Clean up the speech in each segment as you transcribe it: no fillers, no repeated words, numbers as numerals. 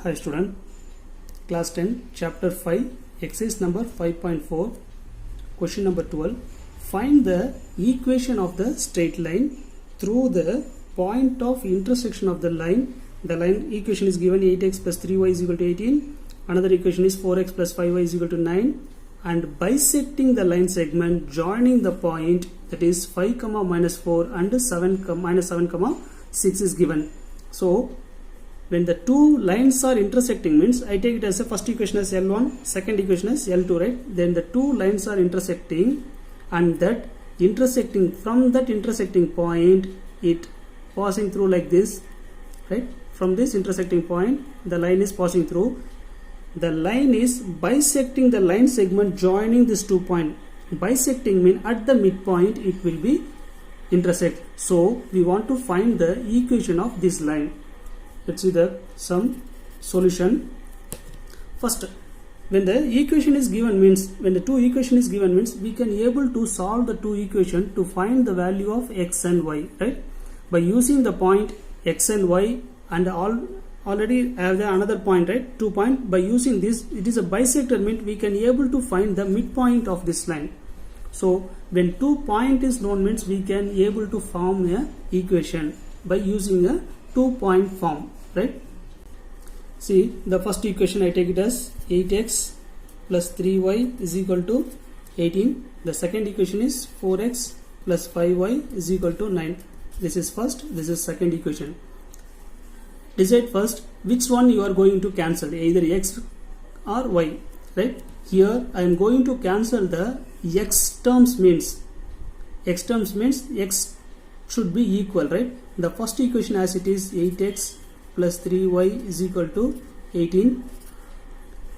Hi student, class 10, chapter 5, exercise number 5.4, question number 12. Find the equation of the straight line through the point of intersection of the line. The line equation is given 8x plus 3y is equal to 18. Another equation is 4x plus 5y is equal to 9. And bisecting the line segment joining the point, that is 5 comma minus 4 and 7 minus 7 comma 6 is given. So when the two lines are intersecting, means I take it as a first equation as L1, second equation as L2, right? Then the two lines are intersecting, and that intersecting, from that intersecting point, it passing through like this, right? From this intersecting point, the line is passing through. The line is bisecting the line segment joining these 2 points. Bisecting means at the midpoint it will be intersect. So we want to find the equation of this line. Let's see some solution. First, when the equation is given, means when the two equation is given, means we can able to solve the two equation to find the value of x and y, right? By using the point x and y, and already have the another point, right? 2 point. By using this, it is a bisector, means we can able to find the midpoint of this line. So when 2 point is known, means we can able to form a equation by using a 2-point form, right? See, the first equation I take it as 8x plus 3y is equal to 18. The second equation is 4x plus 5y is equal to 9. This is first, this is second equation. Decide first which one you are going to cancel, either x or y, right? Here I am going to cancel the x terms, means x should be equal, right? The first equation as it is 8x plus 3y is equal to 18.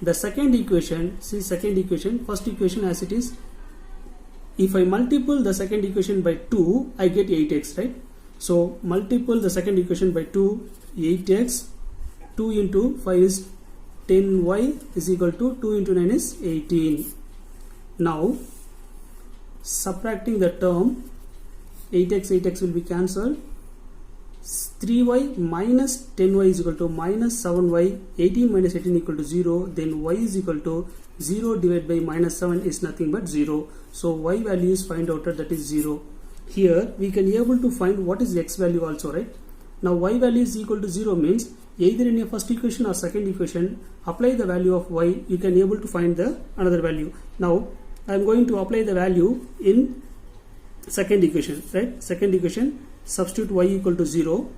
The second equation, see second equation, first equation as it is, if I multiple the second equation by 2, I get 8x, right? So multiple the second equation by 2, 8x, 2 into 5 is 10y is equal to 2 into 9 is 18. Now subtracting the term, 8x will be cancelled. 3y minus 10y is equal to minus 7y. 18 minus 18 equal to 0. Then y is equal to 0 divided by minus 7 is nothing but 0. So y value is find out, that is 0. Here we can able to find what is x value also, right? Now y value is equal to 0 means either in your first equation or second equation, apply the value of y, you can able to find the another value. Now I am going to apply the value in second equation, right? Second equation, substitute y equal to 0,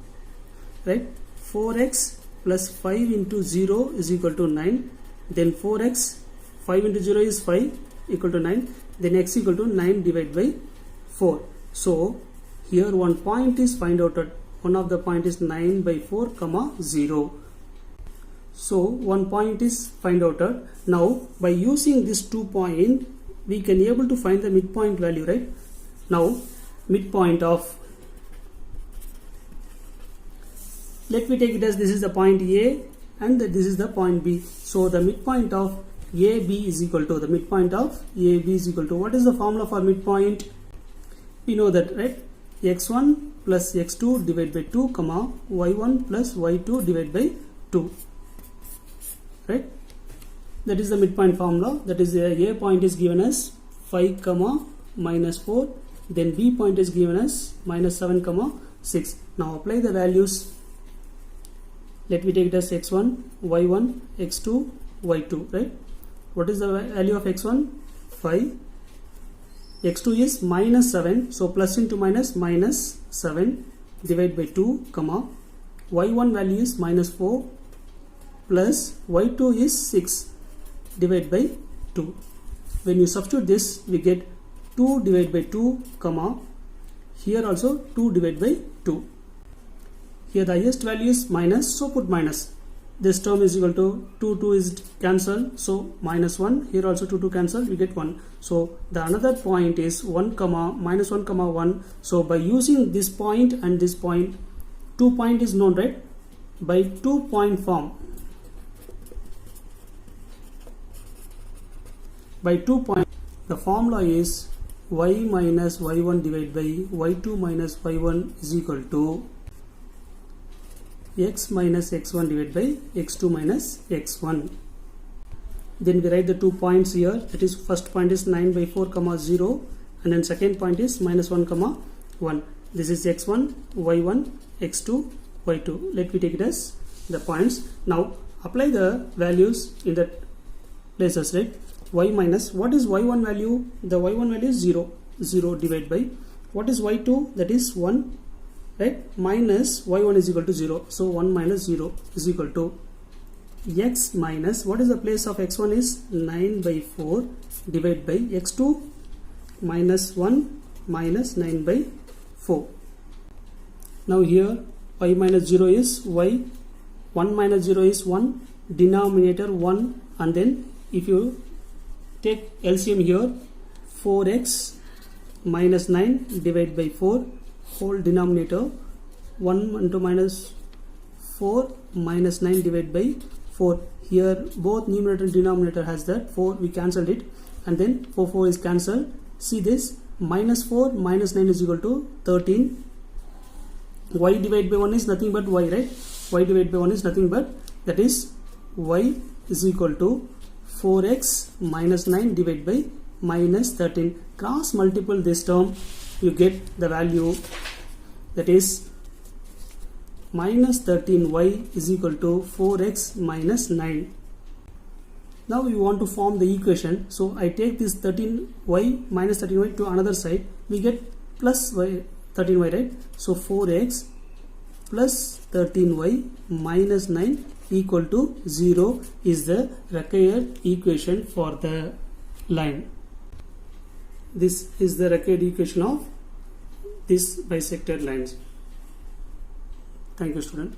right? 4x plus 5 into 0 is equal to 9. Then 4x, 5 into 0 is 5 equal to 9. Then x equal to 9 divided by 4. So here one point is find out, one of the point is 9 by 4 comma 0. So one point is find out. Now by using this 2 point, we can able to find the midpoint value, right? Now midpoint of, let me take it as this is the point A and this is the point B. So the midpoint of AB is equal to, the midpoint of AB is equal to, what is the formula for midpoint? We know that, right? x1 plus x2 divided by 2 comma y1 plus y2 divided by 2, right? That is the midpoint formula. That is the A point is given as 5 comma minus 4. Then B point is given as minus 7 comma 6. Now apply the values. Let me take it as x1, y1, x2, y2, right? What is the value of x1? 5. x2 is minus 7. So plus into minus, minus 7 divided by 2, comma. y1 value is minus 4 plus y2 is 6 divided by 2. When you substitute this, we get 2 divided by 2, comma, here also 2 divided by 2. Here the highest value is minus, so put minus. This term is equal to 2 is cancelled, so minus 1. Here also 2 cancel, we get 1. So the another point is 1 comma minus 1 comma 1. So by using this point and this point, 2 point is known, right? By 2 point form. By 2 point, the formula is y minus y1 divided by y2 minus y1 is equal to x minus x1 divided by x2 minus x1. Then we write the 2 points here. That is, first point is 9 by 4 comma 0, and then second point is minus 1 comma 1. This is x1, y1, x2, y2. Let me take it as the points. Now apply the values in the places, right? Y minus, what is y1 value? The y1 value is 0. 0 divided by, what is y2? That is 1, right? Minus y1 is equal to 0. So 1 minus 0 is equal to x minus, what is the place of x1 is 9 by 4 divided by x2 minus 1 minus 9 by 4. Now here y minus 0 is y, 1 minus 0 is 1, denominator 1, and then if you take LCM here, 4x minus 9 divided by 4, whole denominator 1 into minus 4 minus 9 divided by 4. Here both numerator and denominator has that 4, we cancelled it, and then 4 is cancelled. See this, minus 4 minus 9 is equal to 13. Y divided by 1 is nothing but y, right? Y divided by 1 is nothing but, that is, y is equal to 4x minus 9 divided by minus 13. Cross multiple this term, you get the value, that is minus 13y is equal to 4x minus 9. Now we want to form the equation, so I take this 13y minus 13y to another side, we get plus y 13y, right? So 4x plus 13y minus 9 equal to 0 is the required equation for the line. This is the required equation of this bisected lines. Thank you, student.